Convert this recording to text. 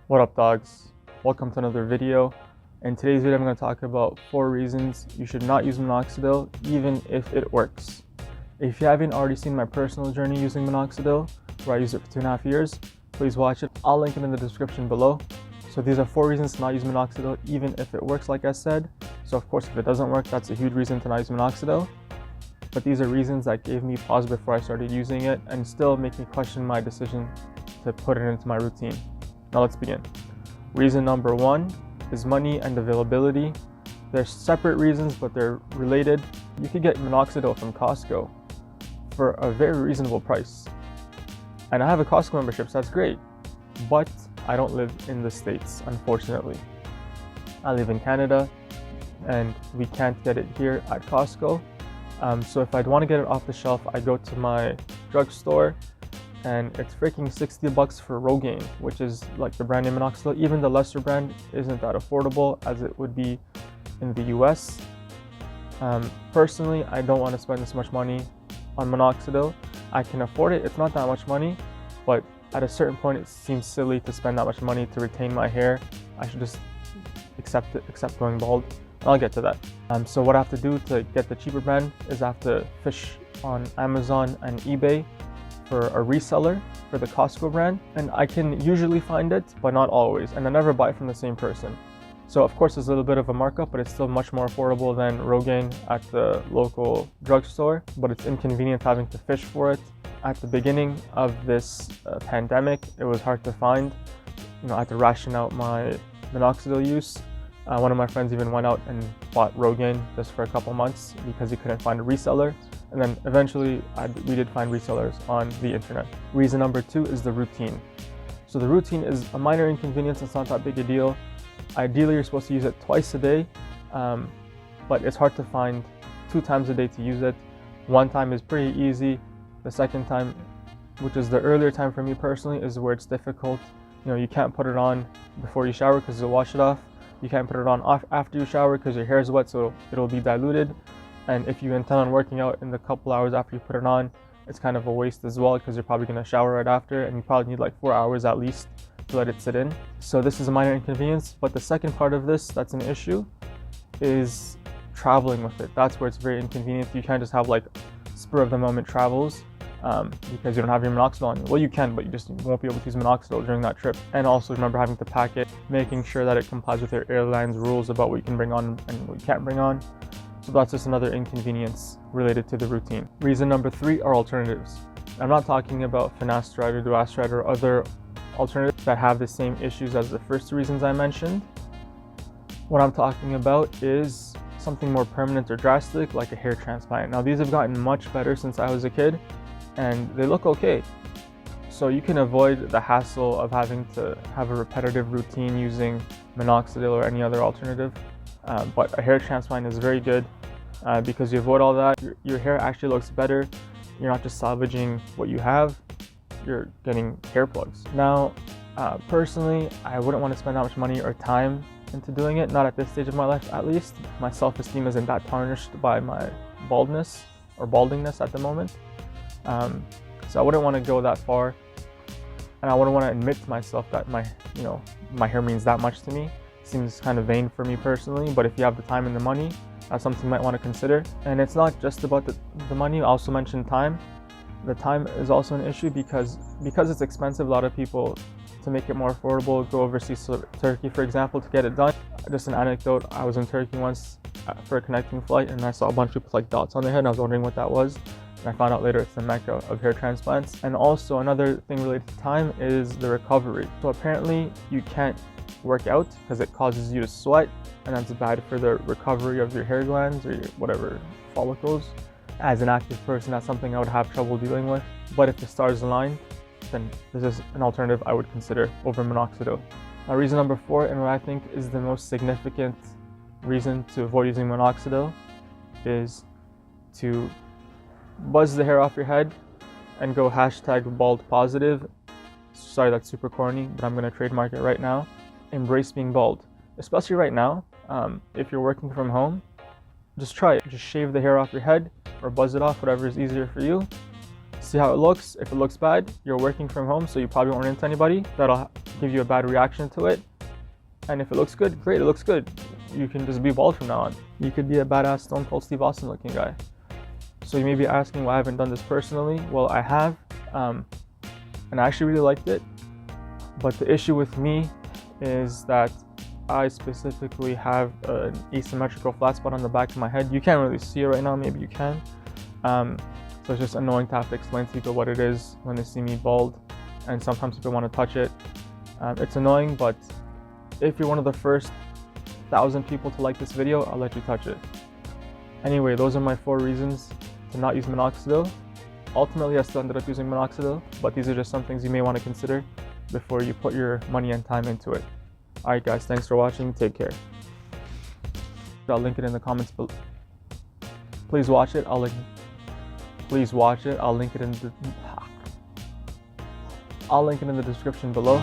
What up, dogs? Welcome to another video. In today's video, I'm going to talk about 4 reasons you should not use Minoxidil even if it works. If you haven't already seen my personal journey using Minoxidil, where I used it for 2.5 years, please watch it. I'll link it in the description below. So these are 4 reasons to not use Minoxidil even if it works, like I said. So of course, if it doesn't work, that's a huge reason to not use Minoxidil. But these are reasons that gave me pause before I started using it and still make me question my decision to put it into my routine. Now let's begin. Reason number 1 is money and availability. They're separate reasons, but they're related. You could get Minoxidil from Costco for a very reasonable price. And I have a Costco membership, so that's great. But I don't live in the States, unfortunately. I live in Canada, and we can't get it here at Costco. So if I'd want to get it off the shelf, I go to my drugstore, and it's freaking $60 for Rogaine, which is like the brand name Minoxidil. Even the lesser brand isn't that affordable as it would be in the US. Personally, I don't want to spend this much money on Minoxidil. I can afford it, it's not that much money, but at a certain point it seems silly to spend that much money to retain my hair. I should just accept going bald. And I'll get to that. So what I have to do to get the cheaper brand is I have to fish on Amazon and eBay for a reseller for the Costco brand, and I can usually find it, but not always, and I never buy from the same person. So of course there's a little bit of a markup, but it's still much more affordable than Rogaine at the local drugstore, but it's inconvenient having to fish for it. At the beginning of this pandemic, it was hard to find. I had to ration out my Minoxidil use. One of my friends even went out and bought Rogaine just for a couple months because he couldn't find a reseller. And then eventually we did find resellers on the internet. Reason number 2 is the routine. So the routine is a minor inconvenience. It's not that big a deal. Ideally, you're supposed to use it twice a day, but it's hard to find 2 times a day to use it. 1 time is pretty easy. The second time, which is the earlier time for me personally, is where it's difficult. You can't put it on before you shower because you'll wash it off. You can't put it on after you shower because your hair is wet, so it'll be diluted. And if you intend on working out in the couple hours after you put it on, it's kind of a waste as well because you're probably going to shower right after, and you probably need like 4 hours at least to let it sit in. So this is a minor inconvenience. But the second part of this that's an issue is traveling with it. That's where it's very inconvenient. You can't just have like spur of the moment travels because you don't have your Minoxidil on you. Well, you can, but you won't be able to use Minoxidil during that trip. And also remember having to pack it, making sure that it complies with your airline's rules about what you can bring on and what you can't bring on. So that's just another inconvenience related to the routine. Reason number 3 are alternatives. I'm not talking about finasteride or durasteride or other alternatives that have the same issues as the first 2 reasons I mentioned. What I'm talking about is something more permanent or drastic, like a hair transplant. Now these have gotten much better since I was a kid, and they look okay. So you can avoid the hassle of having to have a repetitive routine using Minoxidil or any other alternative. But a hair transplant is very good because you avoid all that. Your hair actually looks better. You're not just salvaging what you have, you're getting hair plugs. Now, personally, I wouldn't want to spend that much money or time into doing it, not at this stage of my life at least. My self-esteem isn't that tarnished by my baldness or baldingness at the moment. So I wouldn't want to go that far, and I wouldn't want to admit to myself that my hair means that much to me. Seems kind of vain for me personally, but if you have the time and the money, that's something you might want to consider. And it's not just about the money. I also mentioned time. The time is also an issue because it's expensive. A lot of people, to make it more affordable, go overseas to Turkey, for example, to get it done. Just an anecdote, I was in Turkey once for a connecting flight, and I saw a bunch of people with like dots on their head, and I was wondering what that was. And I found out later it's the mecca of hair transplants. And also another thing related to time is the recovery. So apparently you can't work out because it causes you to sweat, and that's bad for the recovery of your hair glands or your whatever follicles. As an active person, that's something I would have trouble dealing with. But if the stars align, then this is an alternative I would consider over Minoxidil. Now, reason number 4, and what I think is the most significant reason to avoid using Minoxidil, is to buzz the hair off your head and go #bald positive. Sorry, that's super corny, but I'm going to trademark it right now. Embrace being bald, especially right now. If you're working from home, just try it. Just shave the hair off your head or buzz it off, whatever is easier for you. See how it looks. If it looks bad, you're working from home, so you probably won't run into anybody. That'll give you a bad reaction to it. And if it looks good, great, it looks good. You can just be bald from now on. You could be a badass Stone Cold Steve Austin looking guy. So you may be asking why I haven't done this personally. Well, I have, and I actually really liked it. But the issue with me is that I specifically have an asymmetrical flat spot on the back of my head. You can't really see it right now, maybe you can. So it's just annoying to have to explain to people what it is when they see me bald, and sometimes people want to touch it. It's annoying, but if you're one of the first 1,000 people to like this video, I'll let you touch it. Anyway, those are my 4 reasons to not use Minoxidil. Ultimately, I still ended up using Minoxidil, but these are just some things you may want to consider before you put your money and time into it. Alright guys, thanks for watching, take care. I'll link it in the comments below. Please watch it, I'll link it in the description below.